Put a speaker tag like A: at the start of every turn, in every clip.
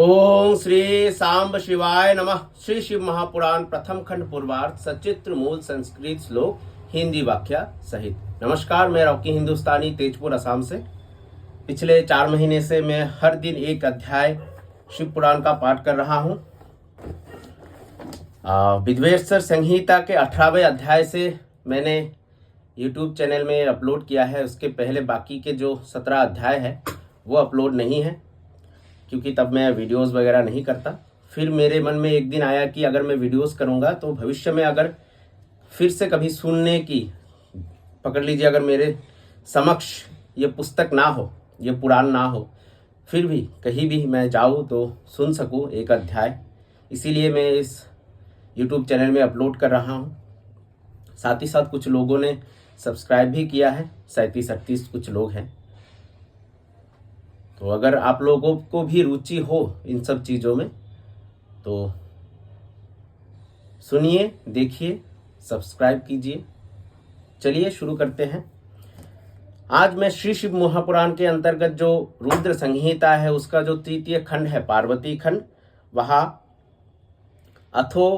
A: ओम श्री सांब शिवाय नमः। श्री शिव महापुराण प्रथम खंड पूर्वार्ध सचित्र मूल संस्कृत श्लोक हिंदी व्याख्या सहित। नमस्कार, मैं रॉकी हिंदुस्तानी तेजपुर असम से। पिछले 4 महीने से मैं हर दिन एक अध्याय शिव पुराण का पाठ कर रहा हूँ। विद्वेश्वर संहिता के 18वें अध्याय से मैंने YouTube चैनल में अपलोड किया है। उसके पहले बाकी के जो 17 अध्याय है वो अपलोड नहीं है, क्योंकि तब मैं वीडियोस वगैरह नहीं करता। फिर मेरे मन में एक दिन आया कि अगर मैं वीडियोस करूंगा तो भविष्य में अगर फिर से कभी सुनने की, पकड़ लीजिए, अगर मेरे समक्ष ये पुस्तक ना हो, ये पुराण ना हो, फिर भी कहीं भी मैं जाऊं तो सुन सकूं एक अध्याय, इसीलिए मैं इस YouTube चैनल में अपलोड कर रहा हूं। साथ ही साथ कुछ लोगों ने सब्सक्राइब भी किया है, 37-38 कुछ लोग हैं। तो अगर आप लोगों को भी रुचि हो इन सब चीज़ों में तो सुनिए, देखिए, सब्सक्राइब कीजिए। चलिए शुरू करते हैं। आज मैं श्री शिव महापुराण के अंतर्गत जो रुद्र संहिता है उसका जो 3य खंड है, पार्वती खंड, वहाँ अथो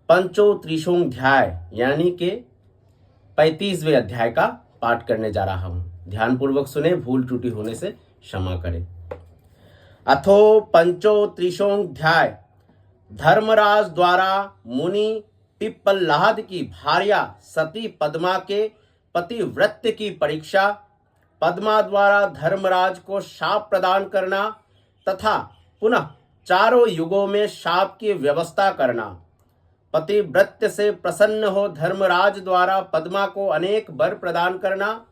A: पंचो त्रिशोध्याय यानी के 35वें अध्याय का पाठ करने जा रहा हूँ। ध्यानपूर्वक सुने, भूल त्रुटि होने से क्षमा करें। अथो पंचो त्रिशोध्याय। धर्मराज द्वारा मुनि पिप्पलाद की भार्या सती पद्मा के पतिव्रत्य की परीक्षा, पद्मा द्वारा धर्मराज को शाप प्रदान करना तथा पुनः चारों युगों में शाप की व्यवस्था करना। पतिव्रत्य से प्रसन्न हो धर्मराज द्वारा पद्मा को अनेक वर प्रदान करना।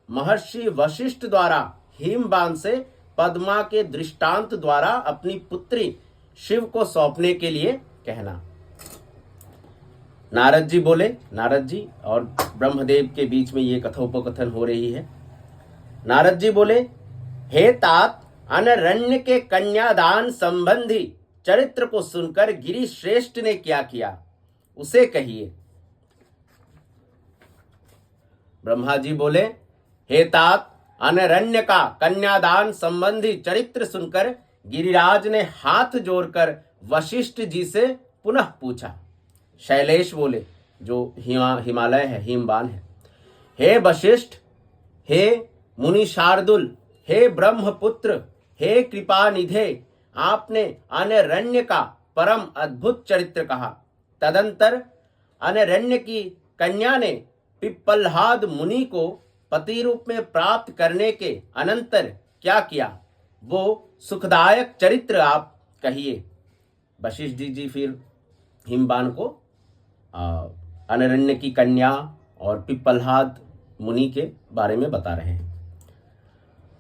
A: महर्षि वशिष्ठ द्वारा हिमबान से पद्मा के दृष्टांत द्वारा अपनी पुत्री शिव को सौंपने के लिए कहना। नारद जी बोले, नारद जी और ब्रह्मदेव के बीच में ये कथोपकथन हो रही है। नारद जी बोले, हे तात, अनरण्य के कन्यादान संबंधी चरित्र को सुनकर गिरि श्रेष्ठ ने क्या किया उसे कहिए। ब्रह्मा जी बोले, हे तात, अनरण्य का कन्यादान संबंधी चरित्र सुनकर गिरिराज ने हाथ जोड़कर वशिष्ठ जी से पुनः पूछा। शैलेश बोले, जो हिमालय है, हिमबान है, हे वशिष्ठ, हे मुनि शार्दुल, हे ब्रह्मपुत्र, हे कृपा निधे, आपने अनरण्य का परम अद्भुत चरित्र कहा। तदंतर अनरण्य की कन्या ने पिप्पलाद मुनि को पति रूप में प्राप्त करने के अनंतर क्या किया, वो सुखदायक चरित्र आप कहिए। वशिष्ठ जी फिर हिमबान को अनरण्य की कन्या और पिप्पलाद मुनि के बारे में बता रहे हैं।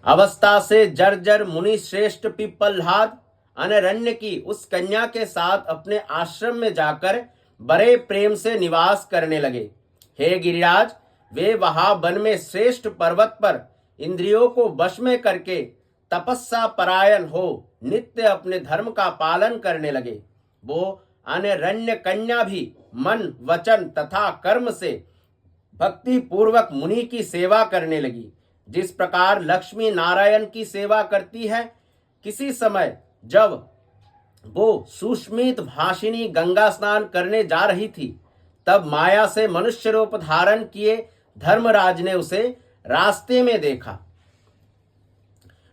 A: अवस्था से जर्जर मुनि श्रेष्ठ पिप्पलाद अनरण्य की उस कन्या के साथ अपने आश्रम में जाकर बड़े प्रेम से निवास करने लगे। हे गिरिराज, वे वहां वन में श्रेष्ठ पर्वत पर इंद्रियों को वश में करके तपस्या परायण हो नित्य अपने धर्म का पालन करने लगे। वो अनरण्य कन्या भी मन, वचन तथा कर्म से भक्ति पूर्वक मुनि की सेवा करने लगी। जिस प्रकार लक्ष्मी नारायण की सेवा करती है। किसी समय जब वो सुष्मित भाषिनी गंगा स्नान करने जा रही थी, तब माया से मनुष्य रूप धारण किए धर्मराज ने उसे रास्ते में देखा।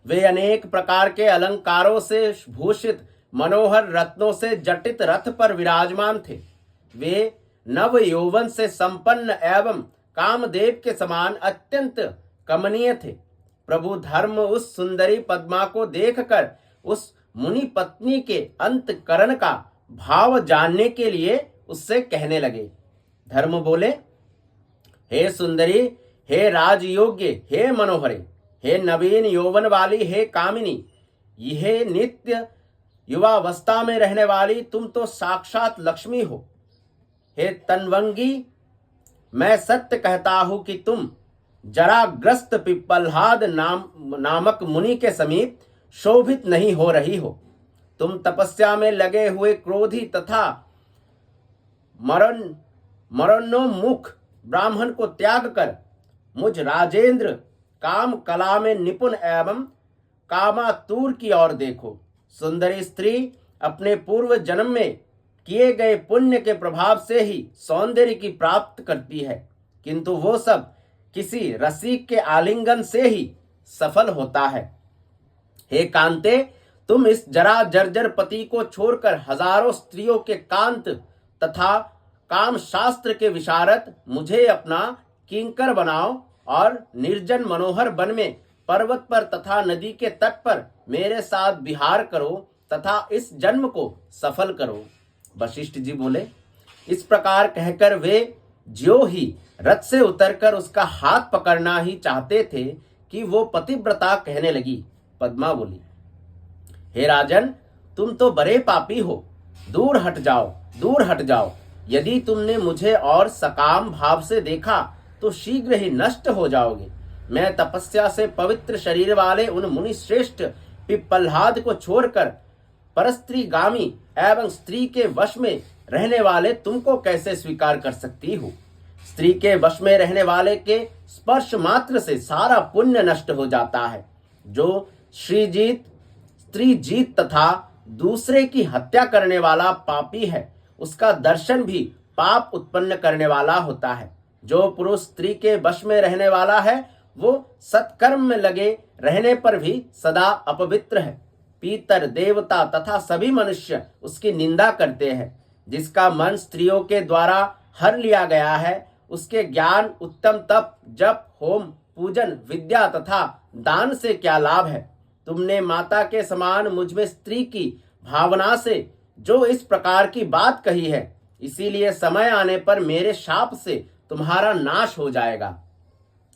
A: वे अनेक प्रकार के अलंकारों से भूषित मनोहर रत्नों से जटित रथ पर विराजमान थे। वे नव यौवन से संपन्न एवं कामदेव के समान अत्यंत कमनीय थे। प्रभु धर्म उस सुंदरी पद्मा को देखकर उस मुनि पत्नी के अंतकरण का भाव जानने के लिए उससे कहने लगे। धर्म बोले, हे सुंदरी, हे राजयोग्य, हे मनोहरे, हे नवीन यौवन वाली, हे कामिनी, यह नित्य युवावस्था में रहने वाली तुम तो साक्षात लक्ष्मी हो। हे तन्वंगी, मैं सत्य कहता हूं कि तुम जराग्रस्त पिप्पलाद नामक मुनि के समीप शोभित नहीं हो रही हो। तुम तपस्या में लगे हुए क्रोधी तथा मरणोन्मुख ब्राह्मण को त्याग कर मुझ राजेंद्र काम कला में निपुण एवं कामातुर की ओर देखो। सुंदरी स्त्री अपने पूर्व जन्म में किए गए पुण्य के प्रभाव से ही सौंदर्य की प्राप्त करती है, किंतु वो सब किसी रसिक के आलिंगन से ही सफल होता है। हे कांते, तुम इस जरा जर्जर पति को छोड़कर हजारों स्त्रियों के कांत तथा काम शास्त्र के विशारद मुझे अपना किंकर बनाओ और निर्जन मनोहर वन में पर्वत पर तथा नदी के तट पर मेरे साथ विहार करो तथा इस जन्म को सफल करो। वशिष्ठ जी बोले, इस प्रकार कहकर वे ज्यों ही रथ से उतरकर उसका हाथ पकड़ना ही चाहते थे कि वो पतिव्रता कहने लगी। पद्मा बोली, हे राजन, तुम तो बड़े पापी हो, दूर हट जाओ, दूर हट जाओ। यदि तुमने मुझे और सकाम भाव से देखा तो शीघ्र ही नष्ट हो जाओगे। मैं तपस्या से पवित्र शरीर वाले उन मुनि श्रेष्ठ पिप्पलाद को छोड़कर परस्त्रीगामी एवं स्त्री के वश में रहने वाले तुमको कैसे स्वीकार कर सकती हूँ। स्त्री के वश में रहने वाले के स्पर्श मात्र से सारा पुण्य नष्ट हो जाता है। जो श्रीजीत, स्त्रीजीत तथा दूसरे की हत्या करने वाला पापी है, उसका दर्शन भी पाप उत्पन्न करने वाला होता है। जो पुरुष स्त्री के वश में रहने वाला है वो सत्कर्म में लगे रहने पर भी सदा अपवित्र है। पीतर, देवता तथा सभी मनुष्य उसकी निंदा करते हैं। जिसका मन स्त्रियों के द्वारा हर लिया गया है, उसके ज्ञान, उत्तम तप, जप, होम, पूजन, विद्या तथा दान से क्या लाभ है। तुमने माता के समान मुझमें स्त्री की भावना से जो इस प्रकार की बात कही है, इसीलिए समय आने पर मेरे शाप से तुम्हारा नाश हो जाएगा।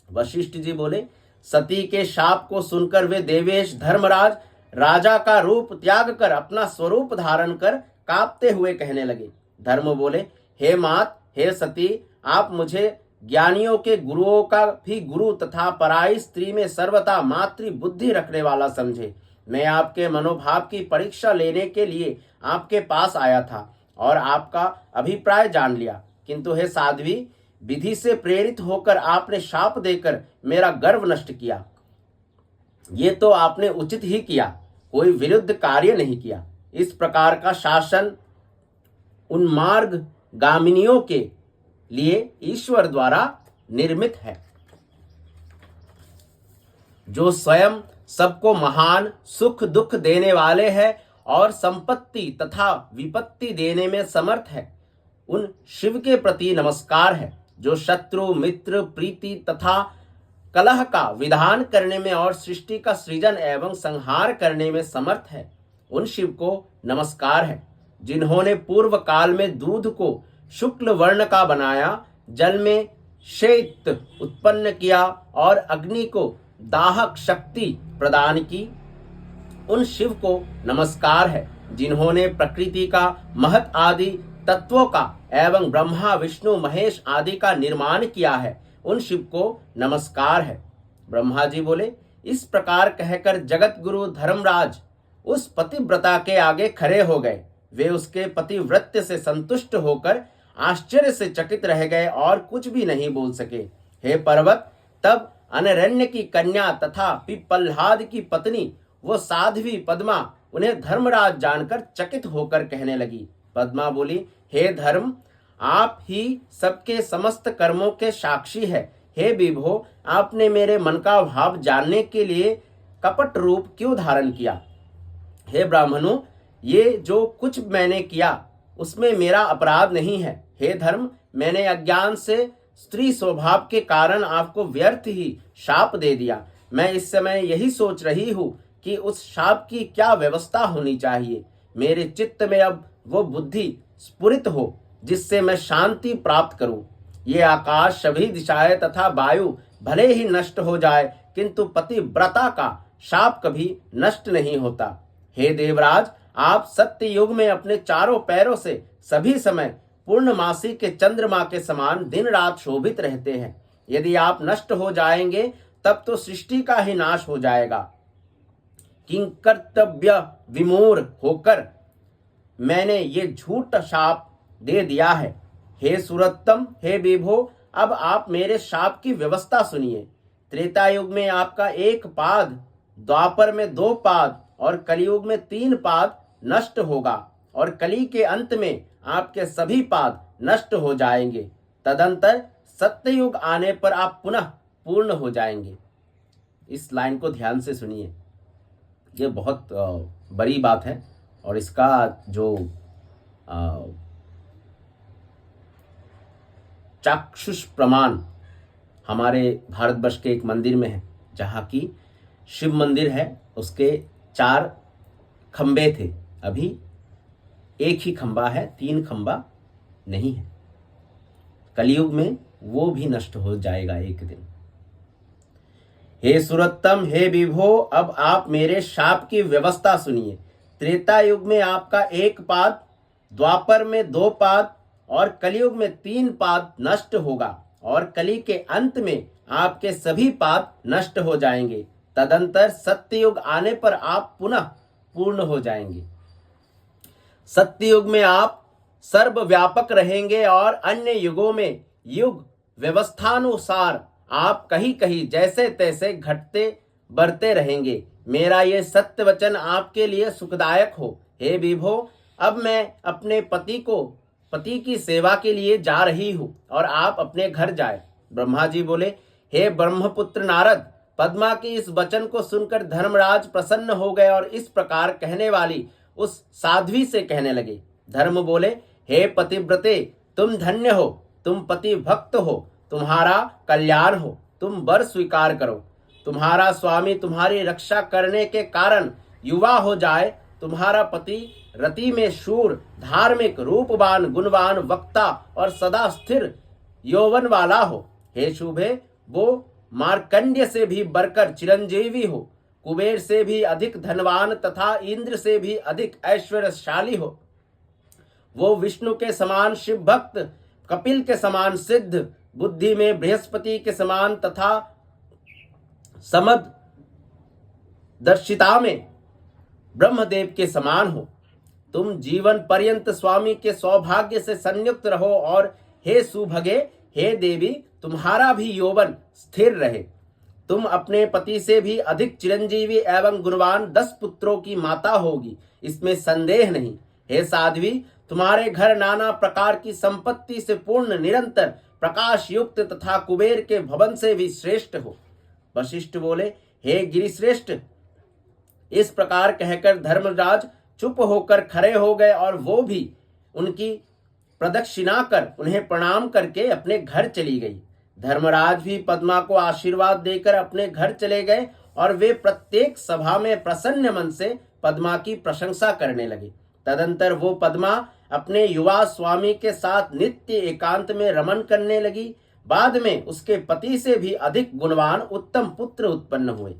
A: वशिष्ठ जी बोले, सती के शाप को सुनकर वे देवेश धर्मराज राजा का रूप त्याग कर अपना स्वरूप धारण कर कांपते हुए कहने लगे। धर्म बोले, हे मात, हे सती, आप मुझे ज्ञानियों के गुरुओं का भी गुरु तथा पराई स्त्री में सर्वथा मातृ बुद्धि रखने वाला समझे। मैं आपके मनोभाव की परीक्षा लेने के लिए आपके पास आया था और आपका अभिप्राय जान लिया, किंतु हे साध्वी, विधि से प्रेरित होकर आपने शाप देकर मेरा गर्व नष्ट किया। ये तो आपने उचित ही किया, कोई विरुद्ध कार्य नहीं किया। इस प्रकार का शासन उन्मार्ग गामिनियों के लिए ईश्वर द्वारा निर्मित है। जो स्वयं सबको महान सुख दुख देने वाले हैं और संपत्ति तथा विपत्ति देने में समर्थ है, उन शिव के प्रति नमस्कार है। जो शत्रु, मित्र, प्रीति तथा कलह का विधान करने में और सृष्टि का सृजन एवं संहार करने में समर्थ है, उन शिव को नमस्कार है। जिन्होंने पूर्व काल में दूध को शुक्ल वर्ण का बनाया, जल में शैत उत्पन्न किया और अग्नि को दाहक शक्ति प्रदान की, उन शिव को नमस्कार है। जिन्होंने प्रकृति का महत आदि तत्वों का एवं ब्रह्मा, विष्णु, महेश आदि का निर्माण किया है, उन शिव को नमस्कार है। ब्रह्मा जी बोले, इस प्रकार कहकर जगत गुरु धर्मराज उस पतिव्रता के आगे खड़े हो गए। वे उसके पतिव्रत्य से संतुष्ट होकर आश्चर्य से चकित रह गए और कुछ भी नहीं बोल सके। हे पर्वत, तब अनरण्य की कन्या तथा पिप्पलाद की पत्नी वो साध्वी पद्मा उन्हें धर्मराज जानकर चकित होकर कहने लगी। पद्मा बोली, हे धर्म, आप ही सबके समस्त कर्मों के साक्षी है। हे विभो, आपने मेरे मन का भाव जानने के लिए कपट रूप क्यों धारण किया। हे ब्राह्मणों, ये जो कुछ मैंने किया उसमें मेरा अपराध नहीं है। हे धर्म, मैंने अज्ञान से स्त्री स्वभाव के कारण आपको व्यर्थ ही शाप दे दिया। मैं इस समय यही सोच रही हूँ कि उस शाप की क्या व्यवस्था होनी चाहिए। मेरे चित्त में अब वो बुद्धि स्फुरित हो जिससे मैं शांति प्राप्त करूं। ये आकाश, सभी दिशाएं तथा वायु भले ही नष्ट हो जाए, किंतु पतिव्रता का शाप कभी नष्ट नहीं होता। हे देवराज, आप सत्य युग में अपने चारों पैरों से सभी समय पूर्णमासी के चंद्रमा के समान दिन रात शोभित रहते हैं। यदि आप नष्ट हो जाएंगे तब तो सृष्टि का ही नाश हो जाएगा। किंकर्तव्य विमूढ़ होकर मैंने ये झूठ शाप दे दिया है। हे सुरत्तम, हे विभो, अब आप मेरे शाप की व्यवस्था सुनिए। त्रेता युग में आपका एक पाद, द्वापर में 2 पाद और कलयुग में 3 पाद नष्ट होगा और कली के अंत में आपके सभी पाद नष्ट हो जाएंगे। तदंतर सत्ययुग आने पर आप पुनः पूर्ण हो जाएंगे। इस लाइन को ध्यान से सुनिए, ये बहुत बड़ी बात है और इसका जो चाक्षुष प्रमाण हमारे भारतवर्ष के एक मंदिर में है, जहाँ की शिव मंदिर है, उसके 4 खंबे थे, अभी एक ही खंबा है, 3 खंबा नहीं है। कलयुग में वो भी नष्ट हो जाएगा एक दिन। हे सुरत्तम, हे विभो, अब आप मेरे शाप की व्यवस्था सुनिए। त्रेता युग में आपका 1 पाद, द्वापर में 2 पाद और कलयुग में 3 पाद नष्ट होगा और कली के अंत में आपके सभी पाद नष्ट हो जाएंगे। तदंतर सत्ययुग आने पर आप पुनः पूर्ण हो जाएंगे। सत्ययुग में आप सर्वव्यापक रहेंगे और अन्य युगों में युग व्यवस्थानुसार आप कहीं कहीं जैसे तैसे घटते बढ़ते रहेंगे। मेरा ये सत्य वचन आपके लिए सुखदायक हो। हे विभो, अब मैं अपने पति की सेवा के लिए जा रही हूँ और आप अपने घर जाए। ब्रह्मा जी बोले, हे ब्रह्मपुत्र नारद, पद्मा की इस वचन को सुनकर धर्मराज प्रसन्न हो गए और इस प्रकार कहने वाली उस साध्वी से कहने लगे। धर्म बोले, हे पतिव्रते, तुम धन्य हो, तुम पति भक्त हो, तुम्हारा कल्याण हो, तुम वर स्वीकार करो। तुम्हारा स्वामी तुम्हारी रक्षा करने के कारण युवा हो जाए, तुम्हारा पति रति में शूर, धार्मिक, रूपवान, गुणवान, वक्ता और सदा स्थिर यौवन वाला हो। हे शुभे, वो मार्कंड्य से भी बढ़कर चिरंजीवी हो, कुबेर से भी अधिक धनवान तथा इंद्र से भी अधिक ऐश्वर्यशाली हो। वो विष्णु के समान शिव भक्त, कपिल के समान सिद्ध, बुद्धि में बृहस्पति के समान तथा समद दर्शिता में ब्रह्मदेव के समान हो। तुम जीवन पर्यंत स्वामी के सौभाग्य से संयुक्त रहो और हे सुभगे, हे देवी, तुम्हारा भी यौवन स्थिर रहे। तुम अपने पति से भी अधिक चिरंजीवी एवं गुणवान 10 पुत्रों की माता होगी, इसमें संदेह नहीं। हे साध्वी, तुम्हारे घर नाना प्रकार की संपत्ति से पूर्ण, निरंतर प्रकाश युक्त तथा कुबेर के भवन से भी श्रेष्ठ हो। वशिष्ठ बोले, हे गिरिश्रेष्ठ। इस प्रकार कहकर धर्मराज चुप होकर खड़े हो गए और वो भी उनकी प्रदक्षिणा कर उन्हें प्रणाम करके अपने घर चली गई। धर्मराज भी पद्मा को आशीर्वाद देकर अपने घर चले गए और वे प्रत्येक सभा में प्रसन्न मन से पद्मा की प्रशंसा करने लगे। तदंतर वो पद्मा अपने युवा स्वामी के साथ नित्य एकांत में रमन करने लगी। बाद में उसके पति से भी अधिक गुणवान उत्तम पुत्र उत्पन्न हुए।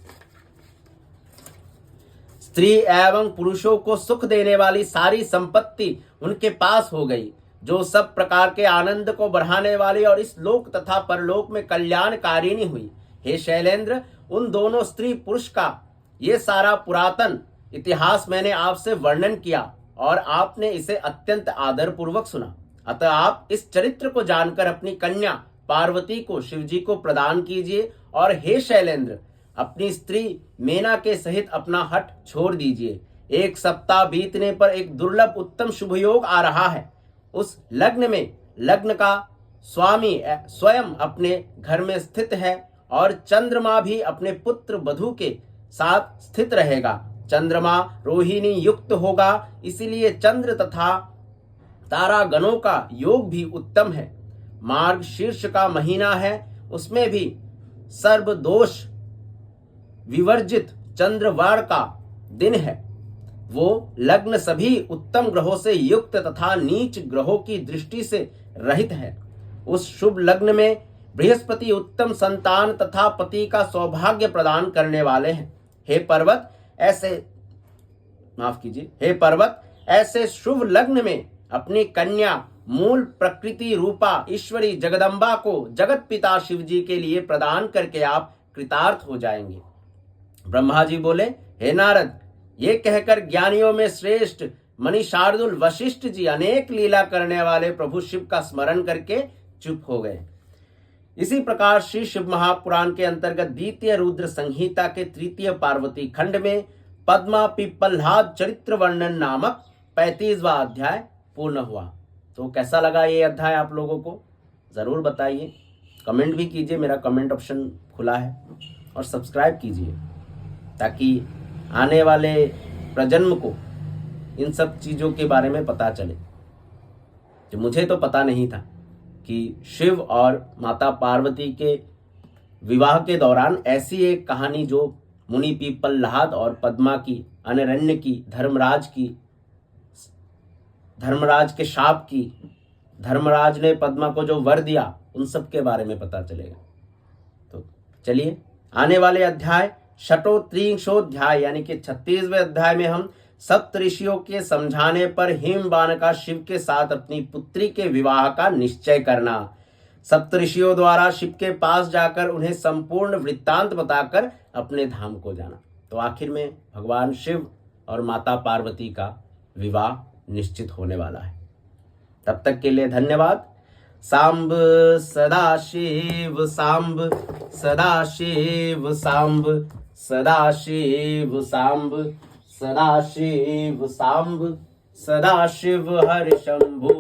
A: स्त्री एवं पुरुषों को सुख देने वाली सारी संपत्ति उनके पास हो गई, जो सब प्रकार के आनंद को बढ़ाने वाली और इस लोक तथा परलोक में कल्याणकारिणी हुई। हे शैलेंद्र, उन दोनों स्त्री पुरुष का ये सारा पुरातन इतिहास मैंने आपसे वर्णन किया और आपने इसे अत्यंत आदर पूर्वक सुना। अतः आप इस चरित्र को जानकर अपनी कन्या पार्वती को शिवजी को प्रदान कीजिए और हे शैलेंद्र, अपनी स्त्री मेना के सहित अपना हठ छोड़ दीजिए। 1 सप्ताह बीतने पर एक दुर्लभ उत्तम शुभ योग आ रहा है। उस लग्न में लग्न का स्वामी स्वयं अपने घर में स्थित है और चंद्रमा भी अपने पुत्र वधू के साथ स्थित रहेगा। चंद्रमा रोहिणी युक्त होगा, इसीलिए चंद्र तथा तारा गणों का योग भी उत्तम है। मार्ग शीर्ष का महीना है, उसमें भी सर्व दोष विवर्जित चंद्रवार का दिन है। वो लग्न सभी उत्तम ग्रहों से युक्त तथा नीच ग्रहों की दृष्टि से रहित है। उस शुभ लग्न में बृहस्पति उत्तम संतान तथा पति का सौभाग्य प्रदान करने वाले हैं। हे पर्वत, ऐसे शुभ लग्न में अपनी कन्या मूल प्रकृति रूपा ईश्वरी जगदम्बा को जगत पिता शिव जी के लिए प्रदान करके आप कृतार्थ हो जाएंगे। ब्रह्मा जी बोले, हे नारद, ये कहकर ज्ञानियों में श्रेष्ठ मणि शार्दुल वशिष्ठ जी अनेक लीला करने वाले प्रभु शिव का स्मरण करके चुप हो गए। इसी प्रकार श्री शिव महापुराण के अंतर्गत द्वितीय रुद्र संहिता के 3 पार्वती खंड में पद्मा पिप्पलहाद चरित्र वर्णन नामक 35वां अध्याय पूर्ण हुआ। तो कैसा लगा ये अध्याय आप लोगों को ज़रूर बताइए, कमेंट भी कीजिए, मेरा कमेंट ऑप्शन खुला है, और सब्सक्राइब कीजिए ताकि आने वाले प्रजन्म को इन सब चीज़ों के बारे में पता चले। जो मुझे तो पता नहीं था कि शिव और माता पार्वती के विवाह के दौरान ऐसी एक कहानी जो मुनि पिप्पलहाद और पद्मा की, अनरण्य की, धर्मराज के शाप की, धर्मराज ने पद्मा को जो वर दिया, उन सब के बारे में पता चलेगा। तो चलिए आने वाले अध्याय षटोत्रिंशोध्याय यानी कि 36वें अध्याय में हम सप्तऋषियों के समझाने पर हिमबान का शिव के साथ अपनी पुत्री के विवाह का निश्चय करना, सप्तऋषियों द्वारा शिव के पास जाकर उन्हें संपूर्ण वृत्तांत बताकर अपने धाम को जाना। तो आखिर में भगवान शिव और माता पार्वती का विवाह निश्चित होने वाला है। तब तक के लिए धन्यवाद। सांब सदाशिव सांब, सदाशिव सांब, सदाशिव सांब, सदाशिव सांब, सदाशिव हरि शंभु।